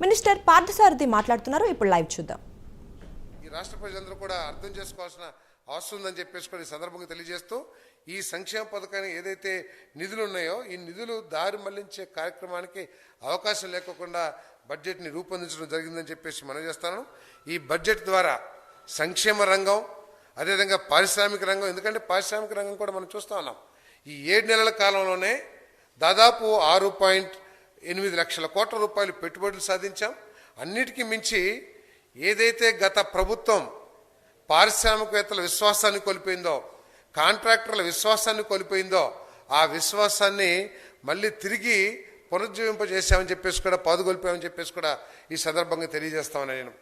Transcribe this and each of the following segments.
Minister Parthasarathi మాట్లాడుతున్నారు. ఇప్పుడు live చూద్దాం. ఈ రాష్ట్ర ప్రజలందరూ కూడా అర్థం చేసుకోవాల్సిన అవసరం ఉందని చెప్పేసి కూడా ఈ సందర్భంగా తెలియజేస్తూ, ఈ సంక్షేమ పథకానికి ఏదైతే నిధులు ఉన్నాయో ఈ నిధులు దారి మళ్లించే కార్యక్రమానికి అవకాశం లేకుండా బడ్జెట్ని రూపొందించడం జరిగిందని చెప్పేసి మనం చేస్తాను. ఈ బడ్జెట్ ద్వారా సంక్షేమ రంగం, అదేవిధంగా పారిశ్రామిక రంగం, ఎందుకంటే పారిశ్రామిక రంగం కూడా మనం చూస్తూ ఉన్నాం. ఈ 7 నెలల కాలంలోనే దాదాపు 6.8 లక్షల కోట్ల రూపాయలు పెట్టుబడులు సాధించాం. అన్నిటికీ మించి ఏదైతే గత ప్రభుత్వం పారిశ్రామికవేత్తల విశ్వాసాన్ని కోల్పోయిందో, కాంట్రాక్టర్ల విశ్వాసాన్ని కోల్పోయిందో, ఆ విశ్వాసాన్ని మళ్ళీ తిరిగి పునరుజ్జీవింపజేశామని చెప్పేసి కూడా, పాదుకొల్పామని చెప్పేసి కూడా ఈ సందర్భంగా తెలియజేస్తామని నేను.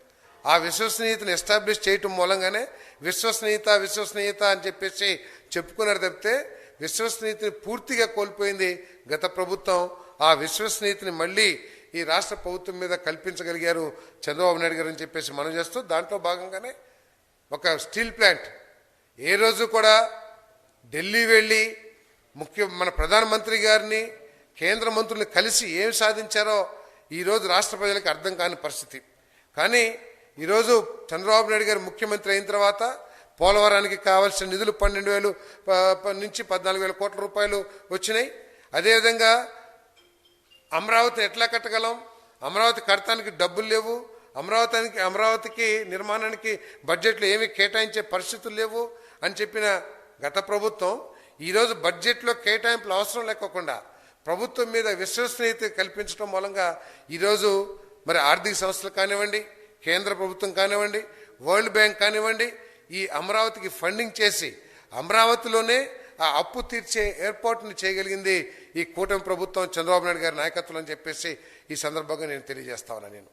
ఆ విశ్వసనీయతను ఎస్టాబ్లిష్ చేయటం మూలంగానే విశ్వసనీయత అని చెప్పేసి చెప్పుకున్నారు తప్పితే విశ్వసనీయతని పూర్తిగా కోల్పోయింది గత ప్రభుత్వం. ఆ విశ్వసనీయతని మళ్ళీ ఈ రాష్ట్ర ప్రభుత్వం మీద కల్పించగలిగారు చంద్రబాబు నాయుడు గారు అని చెప్పేసి మనం చేస్తూ, దాంట్లో భాగంగానే ఒక స్టీల్ ప్లాంట్ ఏ రోజు కూడా ఢిల్లీ వెళ్ళి మన ప్రధానమంత్రి గారిని, కేంద్ర మంత్రుల్ని కలిసి ఏం సాధించారో ఈరోజు రాష్ట్ర ప్రజలకు అర్థం కాని పరిస్థితి. కానీ ఈరోజు చంద్రబాబు నాయుడు గారు ముఖ్యమంత్రి అయిన తర్వాత పోలవరానికి కావాల్సిన నిధులు 12,000 నుంచి 14,000 కోట్ల రూపాయలు వచ్చినాయి. అదేవిధంగా అమరావతి ఎట్లా కట్టగలం, అమరావతి కడతానికి డబ్బులు లేవు, అమరావతికి నిర్మాణానికి బడ్జెట్లో ఏమీ కేటాయించే పరిస్థితులు లేవు అని చెప్పిన గత ప్రభుత్వం ఈరోజు బడ్జెట్లో కేటాయింపులు అవసరం లేకోకుండా ప్రభుత్వం మీద విశ్వసనీయత కల్పించడం మూలంగా ఈరోజు మరి ఆర్థిక సంస్థలు కానివ్వండి, కేంద్ర ప్రభుత్వం కానివ్వండి, వరల్డ్ బ్యాంక్ కానివ్వండి, ఈ అమరావతికి ఫండింగ్ చేసి అమరావతిలోనే ఆ అప్పు తీర్చే ఏర్పాటుని చేయగలిగింది ఈ కూటమి ప్రభుత్వం, చంద్రబాబు నాయుడు గారి నాయకత్వం అని చెప్పేసి ఈ సందర్భంగా నేను తెలియజేస్తా ఉన్నాను.